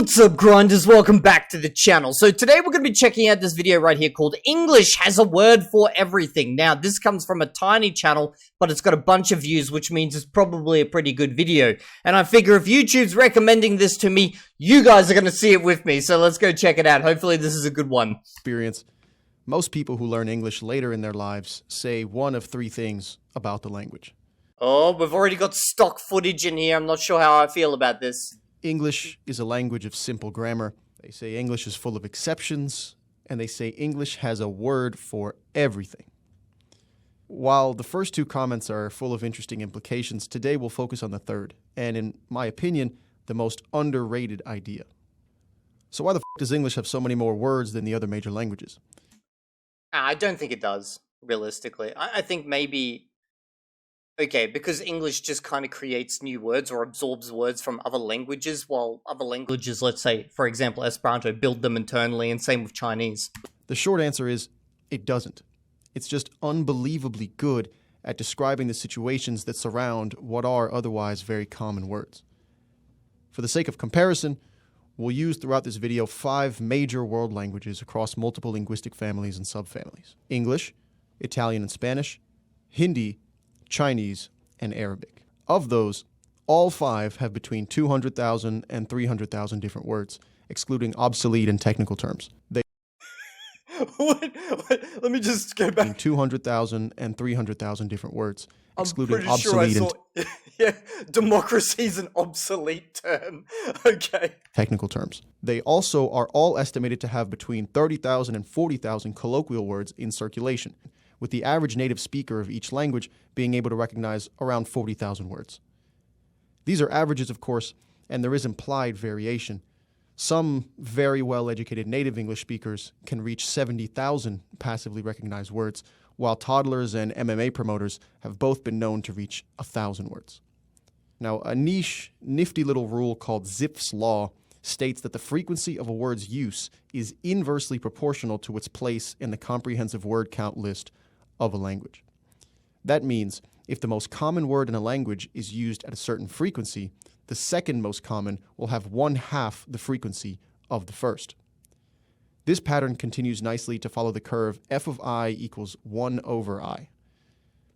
What's up, grinders? Welcome back to the channel. So today we're going to be checking out this video right here called English Has a Word for Everything. Now, this comes from a tiny channel, but it's got a bunch of views, which means it's probably a pretty good video. And I figure if YouTube's recommending this to me, you guys are going to see it with me. So let's go check it out. Hopefully this is a good one. Experience. Most people who learn English later in their lives say one of three things about the language. Oh, we've already got stock footage in here. I'm not sure how I feel about this. English is a language of simple grammar. They say English is full of exceptions, and they say English has a word for everything. While the first two comments are full of interesting implications, today we'll focus on the third, and in my opinion, the most underrated idea. So why the f*** does English have so many more words than the other major languages? I don't think it does, realistically. I think maybe... Okay, because English just kind of creates new words or absorbs words from other languages, while other languages, let's say, for example, Esperanto, build them internally, and same with Chinese. The short answer is, it doesn't. It's just unbelievably good at describing the situations that surround what are otherwise very common words. For the sake of comparison, we'll use throughout this video 5 major world languages across multiple linguistic families and subfamilies: English, Italian and Spanish, Hindi, Chinese, and Arabic. Of those, all 5 have between 200,000 and 300,000 different words, excluding obsolete and technical terms. What? Let me just go back. 200,000 and 300,000 different words, excluding I'm pretty obsolete sure I saw, yeah, democracy is an obsolete term. Okay. technical terms. They also are all estimated to have between 30,000 and 40,000 colloquial words in circulation, with the average native speaker of each language being able to recognize around 40,000 words. These are averages, of course, and there is implied variation. Some very well-educated native English speakers can reach 70,000 passively recognized words, while toddlers and MMA promoters have both been known to reach 1,000 words. Now, a niche, nifty little rule called Zipf's law states that the frequency of a word's use is inversely proportional to its place in the comprehensive word count list of a language. That means if the most common word in a language is used at a certain frequency, the second most common will have 1/2 the frequency of the first. This pattern continues nicely to follow the curve f of I equals 1 over I.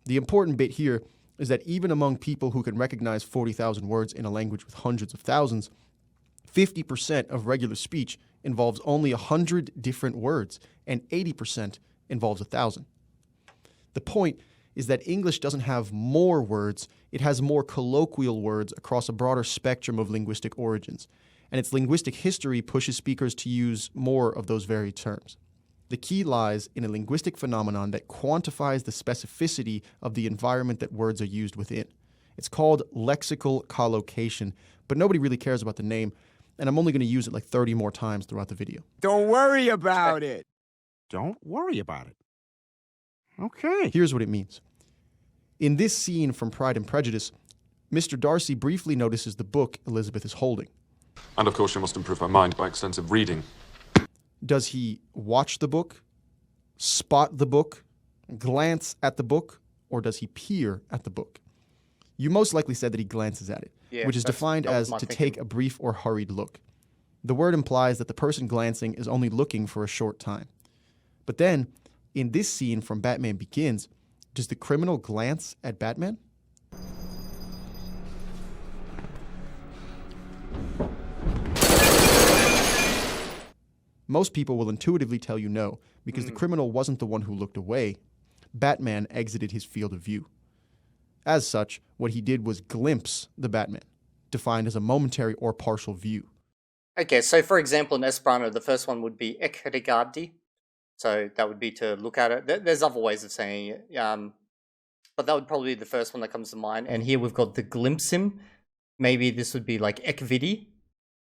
The important bit here is that even among people who can recognize 40,000 words in a language with hundreds of thousands, 50% of regular speech involves only 100 different words, and 80% involves 1,000. The point is that English doesn't have more words, it has more colloquial words across a broader spectrum of linguistic origins, and its linguistic history pushes speakers to use more of those varied terms. The key lies in a linguistic phenomenon that quantifies the specificity of the environment that words are used within. It's called lexical collocation, but nobody really cares about the name, and I'm only going to use it like 30 more times throughout the video. Don't worry about it. Don't worry about it. Okay. Here's what it means. In this scene from Pride and Prejudice, Mr. Darcy briefly notices the book Elizabeth is holding. And of course she must improve her mind by extensive reading. Does he watch the book, spot the book, glance at the book, or does he peer at the book? You most likely said that he glances at it, which is defined as to take a brief or hurried look. The word implies that the person glancing is only looking for a short time. But then, in this scene from Batman Begins, does the criminal glance at Batman? Most people will intuitively tell you no, because the criminal wasn't the one who looked away. Batman exited his field of view. As such, what he did was glimpse the Batman, defined as a momentary or partial view. Okay, so for example, in Esperanto, the first one would be ek rigardi. So that would be to look at it. There's other ways of saying it, but that would probably be the first one that comes to mind. And here we've got the glimpse him. Maybe this would be like ek vidi.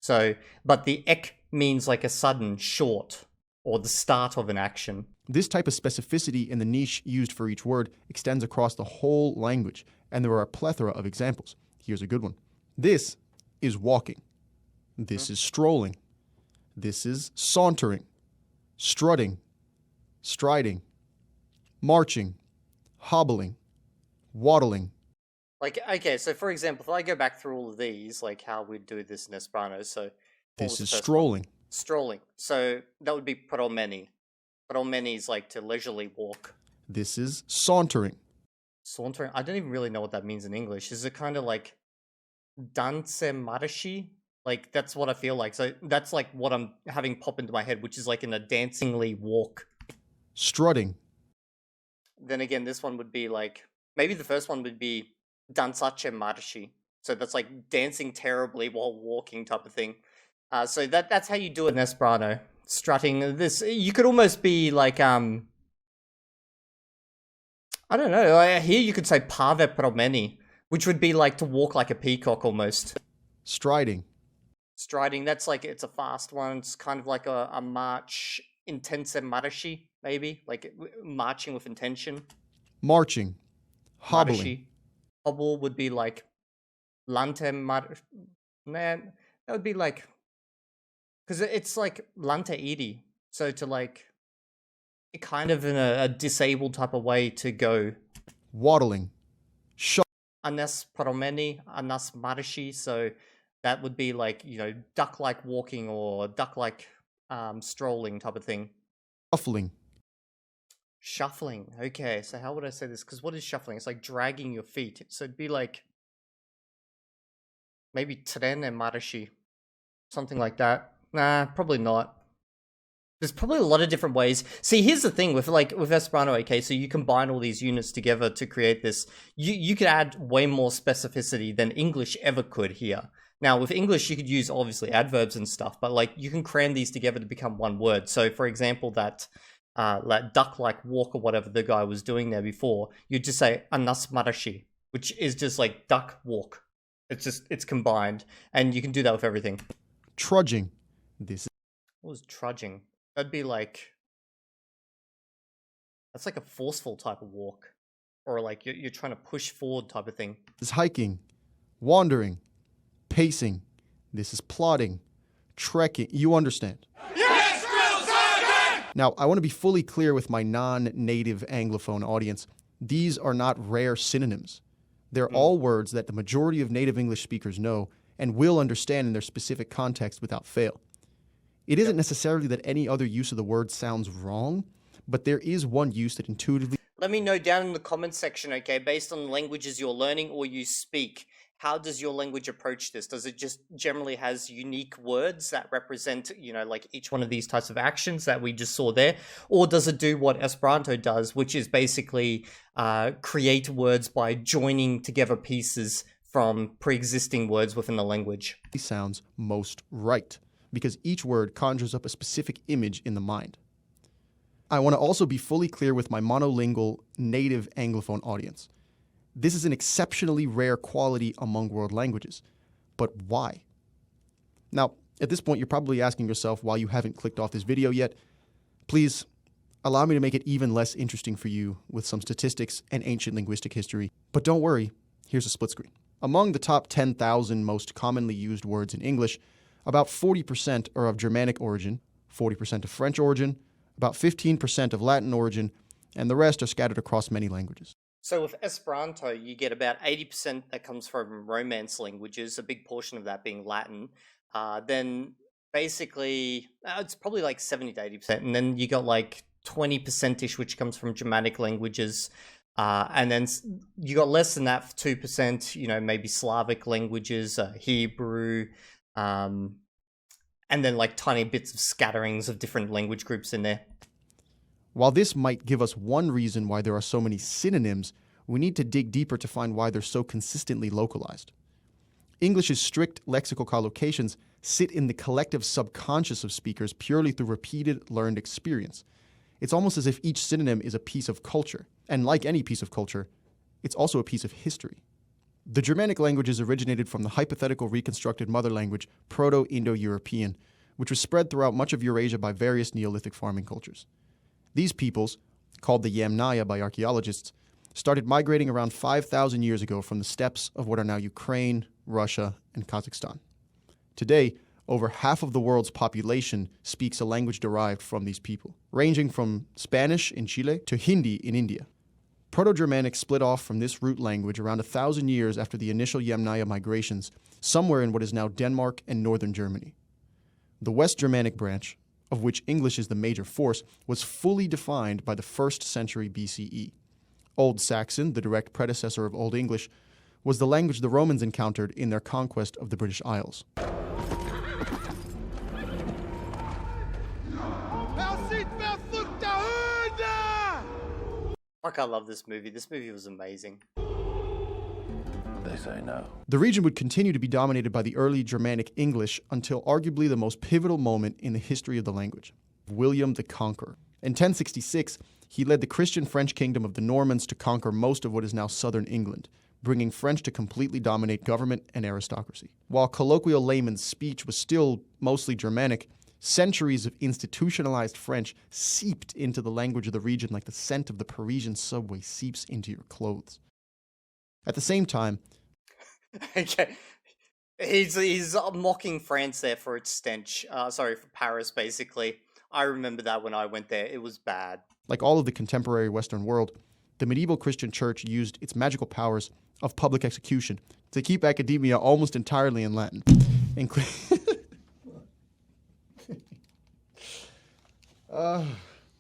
So, but the ek means like a sudden, short, or the start of an action. This type of specificity in the niche used for each word extends across the whole language, and there are a plethora of examples. Here's a good one. This is walking. This is strolling. This is sauntering, strutting, striding, marching, hobbling, waddling. Like, okay, so for example, if I go back through all of these, like how we do this in Esperanto, so This is first one? strolling. Strolling. So that would be promeni. Promeni is like to leisurely walk. This is sauntering. Sauntering. I don't even really know what that means in English. Is it kind of like danse marashi? Like that's what I feel like. So that's like what I'm having pop into my head, which is like in a dancingly walk. Strutting. Then again, this one would be like maybe the first one would be dansace marshi. So that's like dancing terribly while walking type of thing. So that's how you do it in Esperanto. Strutting. This you could almost be like I don't know. Here you could say pave promeni, which would be like to walk like a peacock almost. Striding. Striding. That's like it's a fast one. It's kind of like a march intense marashi, maybe like marching with intention. Marching. Hobbling. Marashi. Hobble would be like lante man. That would be like because it's like lante iri. So to like kind of in a disabled type of way to go. Waddling. Anas promeni, anas marashi. So that would be like, duck-like walking or duck-like strolling type of thing. Shuffling. Shuffling. Okay, so how would I say this? Because what is shuffling? It's like dragging your feet. So it'd be like maybe tren and marashi. Something like that. Nah, probably not. There's probably a lot of different ways. See, here's the thing with Esperanto, okay, so you combine all these units together to create this. You could add way more specificity than English ever could here. Now, with English, you could use, obviously, adverbs and stuff, but, like, you can cram these together to become one word. So, for example, that duck-like walk or whatever the guy was doing there before, you'd just say anas marashi, which is just, like, duck walk. It's combined, and you can do that with everything. Trudging. What was trudging? That'd be like... That's like a forceful type of walk. Or, like, you're trying to push forward type of thing. This is hiking. Wandering. Pacing. This is plodding. Trekking. You understand. Yes, Drill Sergeant! Now, I want to be fully clear with my non-native Anglophone audience. These are not rare synonyms. They're all words that the majority of native English speakers know and will understand in their specific context without fail. It isn't necessarily that any other use of the word sounds wrong, but there is one use that intuitively... Let me know down in the comments section, okay, based on the languages you're learning or you speak, how does your language approach this? Does it just generally has unique words that represent, like each one of these types of actions that we just saw there? Or does it do what Esperanto does, which is basically create words by joining together pieces from pre-existing words within the language? Sounds most right, because each word conjures up a specific image in the mind. I want to also be fully clear with my monolingual native Anglophone audience. This is an exceptionally rare quality among world languages. But why? Now, at this point, you're probably asking yourself why you haven't clicked off this video yet. Please, allow me to make it even less interesting for you with some statistics and ancient linguistic history. But don't worry, here's a split screen. Among the top 10,000 most commonly used words in English, about 40% are of Germanic origin, 40% of French origin, about 15% of Latin origin, and the rest are scattered across many languages. So with Esperanto, you get about 80% that comes from Romance languages, a big portion of that being Latin. Then basically, it's probably like 70 to 80%. And then you got like 20%-ish, which comes from Germanic languages. And then you got less than that, 2%, maybe Slavic languages, Hebrew, and then like tiny bits of scatterings of different language groups in there. While this might give us one reason why there are so many synonyms, we need to dig deeper to find why they're so consistently localized. English's strict lexical collocations sit in the collective subconscious of speakers purely through repeated learned experience. It's almost as if each synonym is a piece of culture, and like any piece of culture, it's also a piece of history. The Germanic languages originated from the hypothetical reconstructed mother language Proto-Indo-European, which was spread throughout much of Eurasia by various Neolithic farming cultures. These peoples, called the Yamnaya by archaeologists, started migrating around 5,000 years ago from the steppes of what are now Ukraine, Russia, and Kazakhstan. Today, over half of the world's population speaks a language derived from these people, ranging from Spanish in Chile to Hindi in India. Proto-Germanic split off from this root language around 1,000 years after the initial Yamnaya migrations, somewhere in what is now Denmark and northern Germany. The West Germanic branch, of which English is the major force, was fully defined by the 1st century BCE. Old Saxon, the direct predecessor of Old English, was the language the Romans encountered in their conquest of the British Isles. Fuck, I love this movie. This movie was amazing. They say no. The region would continue to be dominated by the early Germanic English until arguably the most pivotal moment in the history of the language, William the Conqueror. In 1066, he led the Christian French kingdom of the Normans to conquer most of what is now southern England, bringing French to completely dominate government and aristocracy. While colloquial layman's speech was still mostly Germanic, centuries of institutionalized French seeped into the language of the region like the scent of the Parisian subway seeps into your clothes. At the same time, Okay. He's mocking France there for its stench. For Paris, basically. I remember that when I went there. It was bad. like all of the contemporary Western world, the medieval Christian church used its magical powers of public execution to keep academia almost entirely in Latin.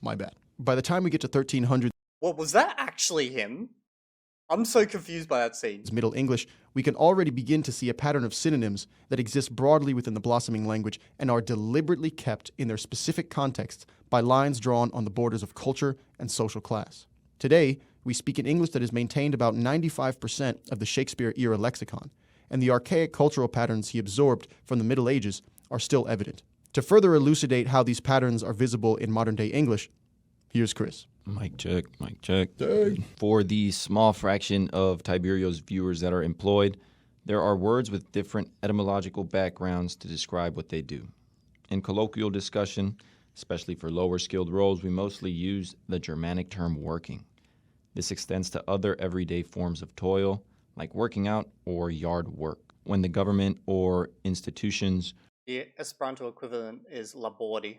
My bad. By the time we get to 1300, What, was that actually him? I'm so confused by that scene. Middle English, we can already begin to see a pattern of synonyms that exist broadly within the blossoming language and are deliberately kept in their specific contexts by lines drawn on the borders of culture and social class. Today, we speak an English that has maintained about 95% of the Shakespeare-era lexicon, and the archaic cultural patterns he absorbed from the Middle Ages are still evident. To further elucidate how these patterns are visible in modern-day English, here's Chris. Mic check, mic check. For the small fraction of Tiberio's viewers that are employed, there are words with different etymological backgrounds to describe what they do. In colloquial discussion, especially for lower skilled roles, we mostly use the Germanic term working. This extends to other everyday forms of toil, like working out or yard work. When the government or institutions The Esperanto equivalent is labori.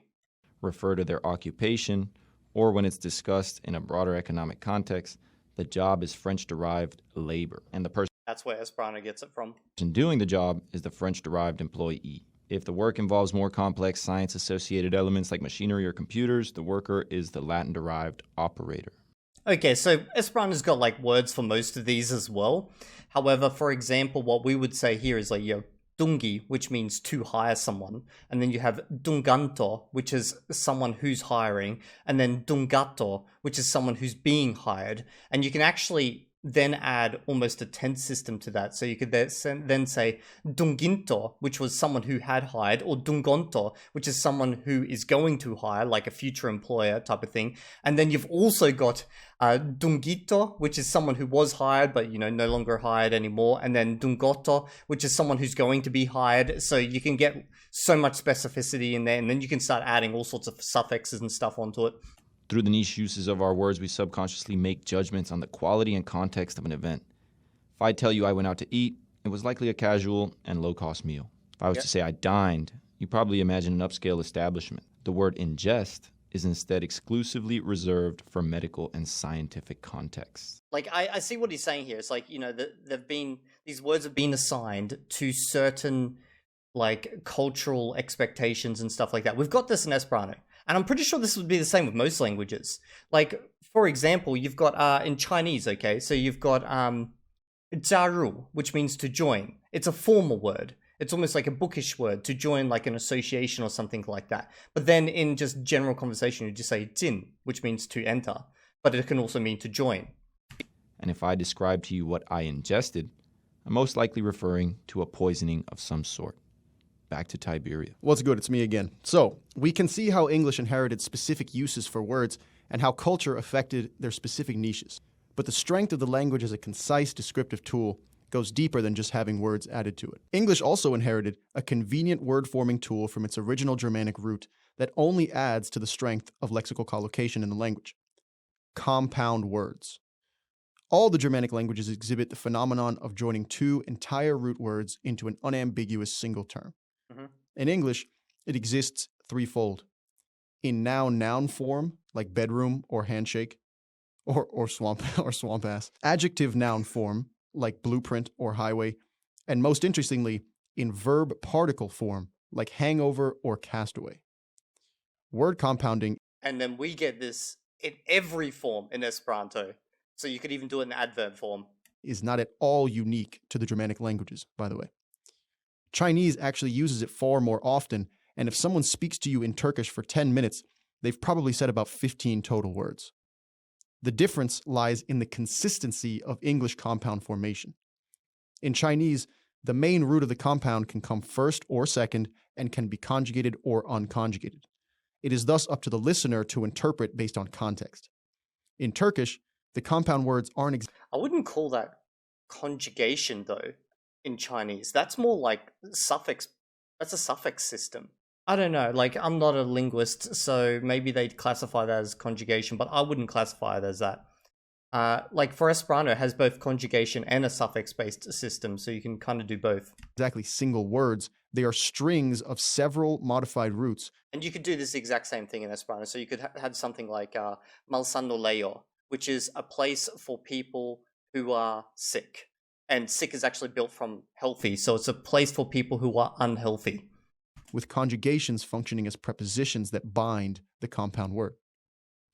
refer to their occupation, or when it's discussed in a broader economic context, the job is French-derived labor, and the person That's where Esperanto gets it from. doing the job is the French-derived employee. If the work involves more complex science-associated elements like machinery or computers, the worker is the Latin-derived operator. Okay, so Esperanto's got like words for most of these as well. However, for example, what we would say here is like, dungi, which means to hire someone, and then you have dunganto, which is someone who's hiring, and then dungato, which is someone who's being hired, and you can actually then add almost a tense system to that. So you could then say dunginto, which was someone who had hired, or dungonto, which is someone who is going to hire, like a future employer type of thing. And then you've also got dungito, which is someone who was hired, but no longer hired anymore. And then dungoto, which is someone who's going to be hired. So you can get so much specificity in there, and then you can start adding all sorts of suffixes and stuff onto it. Through the niche uses of our words, we subconsciously make judgments on the quality and context of an event. If I tell you I went out to eat, it was likely a casual and low-cost meal. If I was to say I dined, you probably imagine an upscale establishment. The word ingest is instead exclusively reserved for medical and scientific contexts. Like, I see what he's saying here. It's like, these words have been assigned to certain, like, cultural expectations and stuff like that. We've got this in Esperanto. And I'm pretty sure this would be the same with most languages. Like, for example, you've got, in Chinese, okay, so you've got, 加入, which means to join. It's a formal word. It's almost like a bookish word, to join like an association or something like that. But then in just general conversation, you just say 进, which means to enter. But it can also mean to join. And if I describe to you what I ingested, I'm most likely referring to a poisoning of some sort. Back to Tiberia. What's good? It's me again. So, we can see how English inherited specific uses for words and how culture affected their specific niches. But the strength of the language as a concise descriptive tool goes deeper than just having words added to it. English also inherited a convenient word-forming tool from its original Germanic root that only adds to the strength of lexical collocation in the language. Compound words. All the Germanic languages exhibit the phenomenon of joining two entire root words into an unambiguous single term. Mm-hmm. In English, it exists threefold. In noun form, like bedroom or handshake, or swamp ass. Adjective noun form, like blueprint or highway. And most interestingly, in verb particle form, like hangover or castaway. Word compounding, And then we get this in every form in Esperanto. So you could even do it in adverb form. is not at all unique to the Germanic languages, by the way. Chinese actually uses it far more often, and if someone speaks to you in Turkish for 10 minutes, they've probably said about 15 total words. The difference lies in the consistency of English compound formation. In Chinese, the main root of the compound can come first or second and can be conjugated or unconjugated. It is thus up to the listener to interpret based on context. In Turkish, the compound words aren't I wouldn't call that conjugation, though, in Chinese. That's more like suffix. That's a suffix system. I don't know. Like, I'm not a linguist, so maybe they'd classify that as conjugation, but I wouldn't classify it as that. Like, for Esperanto, it has both conjugation and a suffix-based system, so you can kind of do both. exactly single words. They are strings of several modified roots. And you could do this exact same thing in Esperanto. So you could have something like Malsano Leo, which is a place for people who are sick. And sick is actually built from healthy, so it's a place for people who are unhealthy. With conjugations functioning as prepositions that bind the compound word.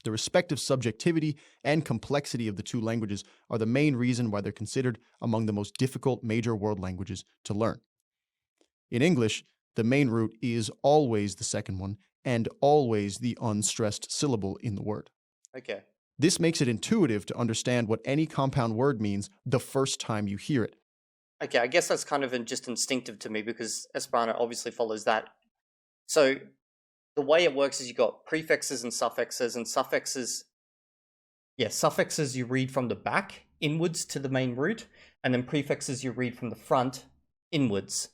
The respective subjectivity and complexity of the two languages are the main reason why they're considered among the most difficult major world languages to learn. In English, the main root is always the second one and always the unstressed syllable in the word. Okay. This makes it intuitive to understand what any compound word means the first time you hear it. Okay, I guess that's kind of just instinctive to me because Esperanto obviously follows that. So the way it works is you've got prefixes and suffixes suffixes you read from the back inwards to the main root, and then prefixes you read from the front inwards.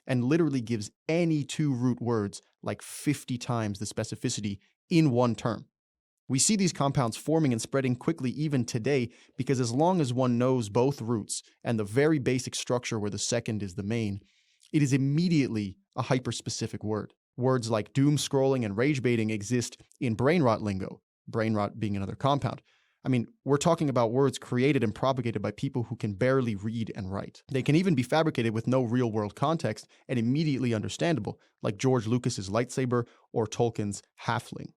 And literally gives any two root words like 50 times the specificity in one term. We see these compounds forming and spreading quickly even today because as long as one knows both roots and the very basic structure where the second is the main, it is immediately a hyperspecific word. Words like doom scrolling and rage baiting exist in brain rot lingo, brain rot being another compound. I mean, we're talking about words created and propagated by people who can barely read and write. They can even be fabricated with no real-world context and immediately understandable, like George Lucas's lightsaber or Tolkien's halfling.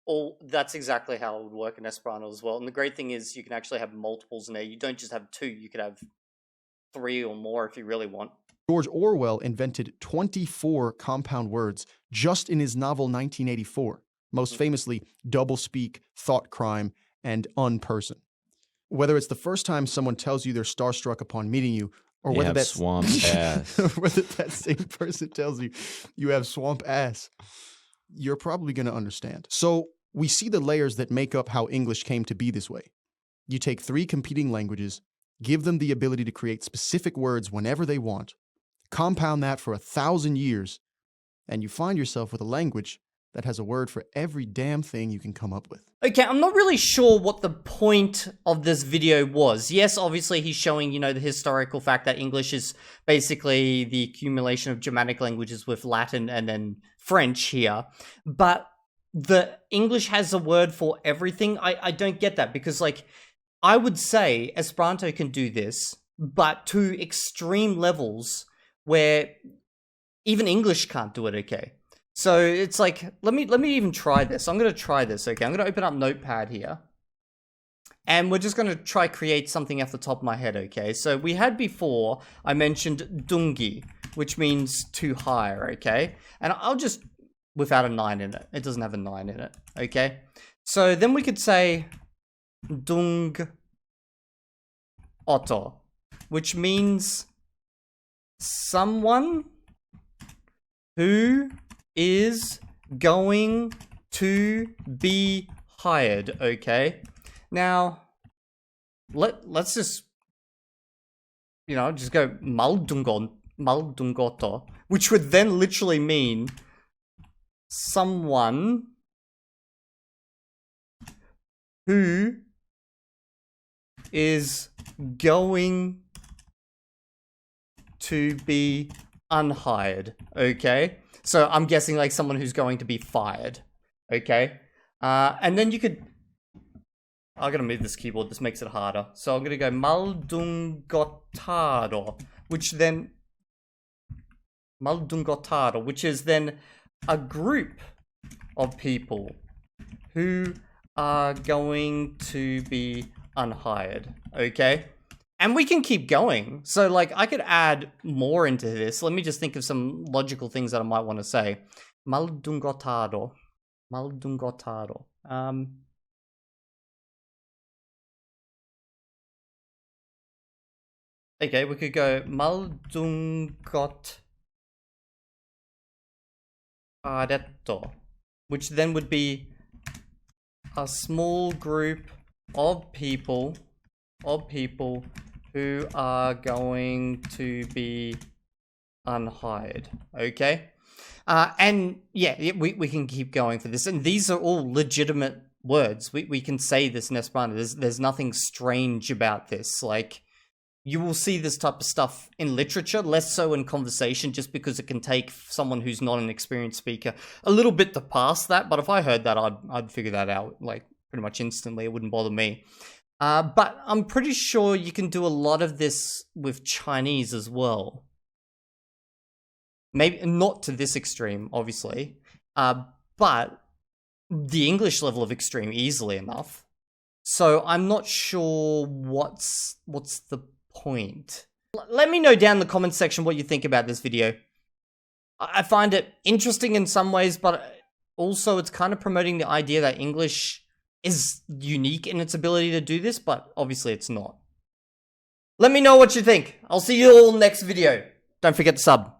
Well, that's exactly how it would work in Esperanto as well. And the great thing is you can actually have multiples in there. You don't just have two, you could have 3 or more if you really want. George Orwell invented 24 compound words just in his novel 1984, most famously doublespeak, thought crime, and unperson. Whether it's the first time someone tells you they're starstruck upon meeting you, or whether that's swamp ass, whether that same person tells you you have swamp ass, you're probably going to understand. So we see the layers that make up how English came to be this way. You take 3 competing languages, give them the ability to create specific words whenever they want, compound that for 1,000 years, and you find yourself with a language that has a word for every damn thing you can come up with. Okay, I'm not really sure what the point of this video was. Yes, obviously he's showing, the historical fact that English is basically the accumulation of Germanic languages with Latin and then French here. But the English has a word for everything. I don't get that because, I would say Esperanto can do this, but to extreme levels where even English can't do it, okay? So it's like, let me even try this. I'm going to try this, okay? I'm going to open up Notepad here. And we're just going to try create something off the top of my head, okay? So we had before, I mentioned dungi, which means to hire, okay? And I'll just, without a 9 in it. It doesn't have a 9 in it, okay? So then we could say dung otto, which means someone who is going to be hired, okay? Now, let's just, just go maldungoto, which would then literally mean someone who is going to be unhired, okay? So I'm guessing like someone who's going to be fired, okay? And then you could... I'm going to move this keyboard, this makes it harder. So I'm going to go maldungotado, which then Maldungotado, which is then a group of people who are going to be unhired, okay? And we can keep going. So, like, I could add more into this. Let me just think of some logical things that I might want to say. Maldungotado. Maldungotado. Okay, we could go Maldungotaretto, which then would be a small group of people who are going to be unhired. Okay? And yeah, we can keep going for this. And these are all legitimate words. We can say this in Esperanto. There's nothing strange about this. Like, you will see this type of stuff in literature, less so in conversation, just because it can take someone who's not an experienced speaker a little bit to pass that. But if I heard that, I'd figure that out, like, pretty much instantly. It wouldn't bother me. But I'm pretty sure you can do a lot of this with Chinese as well. Maybe not to this extreme, obviously, but the English level of extreme easily enough. So I'm not sure what's the point. Let me know down in the comments section what you think about this video. I find it interesting in some ways, but also it's kind of promoting the idea that English is unique in its ability to do this, but obviously it's not. Let me know what you think. I'll see you all next video. Don't forget to sub.